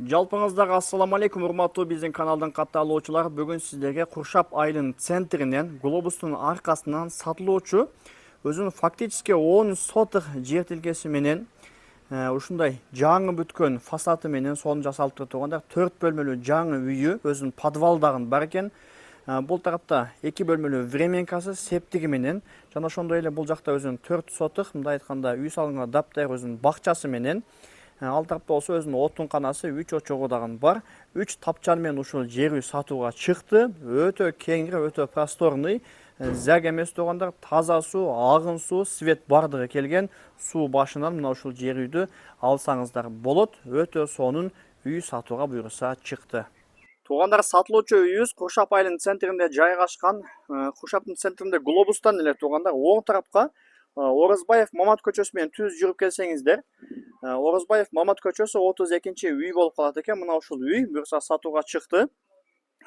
Жалпыңыздарға ассаламу алейкум, урматтуу биздин каналдын катталуучулары. Бүгүн сиздерге Куршап айылынын центринен глобустун аркасынан сатылуучу өзүнүн фактически 10 сотых жер тилкеси менен ушундай жаңы бүткөн фасады менен сонун жасалып турганда 4 бөлмөлүү жаңы үйү, өзүнүн подвалдагын бар экен. Бул тарапта 2 бөлмөлүү временкасы, септиги менен жана ошондой эле бул жакта өзүнүн 4 сотых, мындай айтканда үй салганга даптайыр өзүнүн бакчасы менен. Ал тарапта болсо өзүнүн отун канасы, 3 очогу дагы бар. 3 тапчан менен ушул жер үй сатууга чыкты. Өтө кеңири, өтө просторный. Зәг эмес туугандар, таза суу, агын суу, свет бардыгы келген. Суу башынан мына ушул жер үйдү алсаңыздар болот. Өтө сонун үй сатууга буйруса чыкты. Туугандар, сатылуучу үйүбүз Куршап айылынын центринде жайгашкан. Куршаптын центринде глобустан эле туугандар, оң тарапка Орозбаев Мамат көчөсү менен түз жүрүп келсеңиздер, Орозбаев Мамат көчөсү 32 үй болуп калат экен. Мына ушул үй буюрса сатууга чыкты.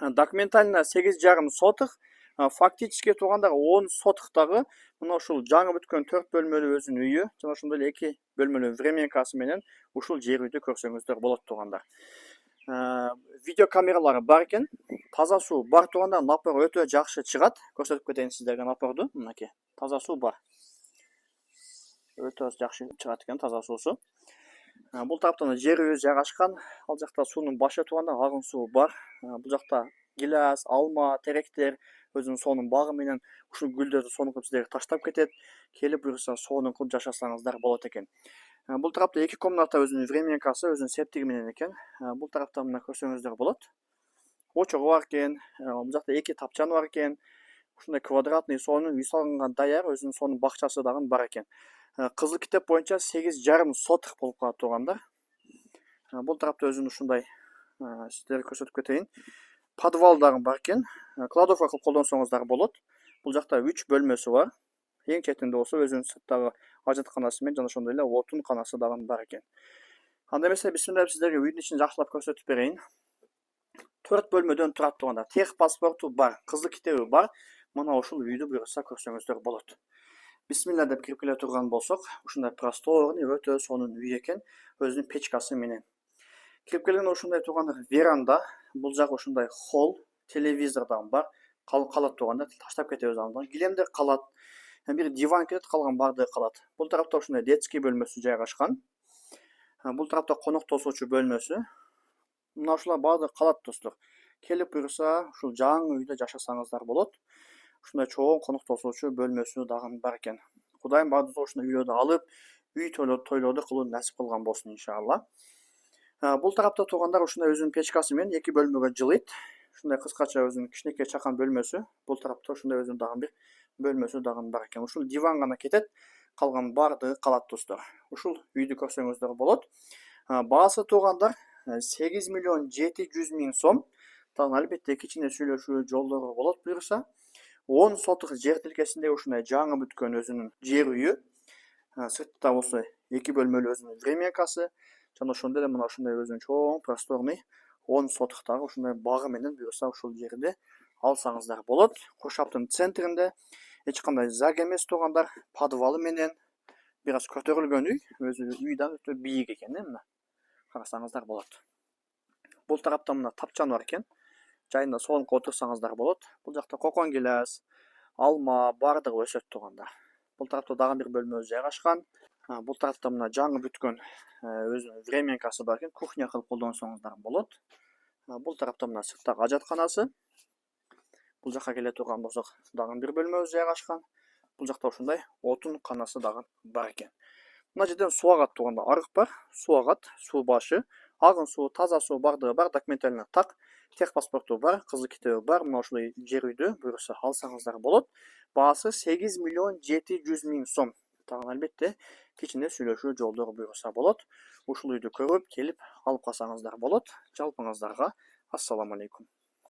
Документально 8,5 сотых, фактически туугандар 10 сотыктагы мына ушул жаңы бүткөн 4 бөлмөлүү өзүнүн үйү жана ошондой эле 2 бөлмөлүү временкасы менен ушул жер үйдү көрсөңүздөр болот туугандар. Видео камералары бар экен. Таза суу бар туугандар, напор өтө жакшы чыгат. Көрсөтүп кетейин сиздерге напорду. Мынакей, таза суу бар. Өтө жакшы чыгат экен таза суусу. Бул тараптан жер үй жайгашкан. Ал жакта суунун башы тууганда агын суу бар. Бул жакта гилас, алма, теректер өзүнүн сонун багы менен ушул гүлдөрдү сонун кылып сиздерге таштап кетет. Келип буюрса сонун кылып жашасаңыздар болот экен. Бул тарапта 2 комната өзүнүн временкасы, өзүнүн септиги менен экен. Бул тарапта мына көрсөңүздөр болот. Очогу бар экен. Бул жакта 2 тапчаны бар экен. Ушундай квадратный сонун үй салганга даяр, өзүнүн сонун бакчасы дагы бар экен. Кызыл китеп боюнча 8,5 сотых болуп калат туугандар. Бул тарапта өзүнүн ушундай сиздерге көрсөтүп кетейин. Подвал дагы бар экен. Кладовка кылып колдонсоңуздар болот. Бул жакта 3 бөлмөсү бар. Эң четинде болсо өзүнүн сырттагы ажатканасы менен жана ошондой эле отун канасы дагы бар экен. Анда эмесе бисмилла сиздерге үйдүн ичин жакшылап көрсөтүп берейин. 4 бөлмөдөн турат туугандар. Тех паспорту бар, кызыл китеби бар. Мына ушул үйдү буюрса көрсөңүздөр болот. Бисмилла деп кирип келе турган болсок, ушундай просторный, өтө сонун үй экен, өзүнүн печкасы менен. Кирип келгенде ушундай туугандар веранда, бул жак ушундай холл, телевизор дагы бар. Калат туугандар, таштап кетебиз андан. Килемдер калат. Бир диван кетет, калган бардыгы калат. Бул тарапта ушундай детский бөлмөсү жайгашкан. Бул тарапта конок тосуучу бөлмөсү. Мына ушулар бардыгы калат достор. Келип буюрса, ушул жаңы үйдө жашасаңыздар болот. Ушундай чоң конок тосуучу бөлмөсү дагы бар экен. Кудайым баардыгы ушундай үйлөрдү алып, үй тойлорду кылуу насип кылган болсун иншалла. Бул тарапта туугандар ушундай өзүнүн печкасы менен 2 бөлмөгө жылыйт. Ушундай кыскача өзүнүн кичинекей чакан бөлмөсү. Бул тарапта ушундай өзүнүн дагы бир бөлмөсү дагы бар экен. Ушул диван гана кетет, калган бардыгы калат достор. Ушул үйдү көрсөңүздөр болот. Баасы туугандар 8,7 миллион сом. Дагы албетте кичине сүйлөшүү жолдору болот буюрса. 10 сотых жер тилкесинде ушундай жаңы бүткөн өзүнүн жер үйү. Сыртта болсо 2 бөлмөлүү өзүнүн временкасы жана ошондой эле мына ушундай өзүнүн чоң просторный 10 сотыктагы ушундай багы менен буюрса ушул жерди алсаңыздар болот. Куршаптын центринде эч кандай заг эмес туугандар, подвалы менен бир аз көтөрүлгөн үй, өзү үй дагы өтө бийик экен, мына карасаңыздар болот. Бул тарапта мына тапчан бар экен. Жайында сонун отурсаңыздар болот. Бул жакта кокон гилас, алма бардыгы өсөт туугандар. Бул тарапта дагы бир бөлмө жайгашкан. Бул тарапта мына жаңы бүткөн өзүнүн временкасы бар экен. Кухня кылып колдонсоңуздар болот. Бул тарапта мына сырттагы ажатканасы. Бул жака келе турган болсок, дагы бир бөлмө жайгашкан. Бул жакта ушундай отун канасы дагы бар экен. Мына жерден суу агат тууганда, арык бар, суу агат, суу башы, агын суу, таза суу бардыгы бар, документально так. Тех паспорту бар, кызыл китеби бар. Мына ушул жер үйдү буюрса алсаңыздар болот. Баасы 8,7 миллион сом. Дагы албетте кичине сүйлөшүү жолдору буюрса болот. Ушул үйдү көрүп, келип алып калсаңыздар болот. Жалпыңыздарга ассаламу алейкум.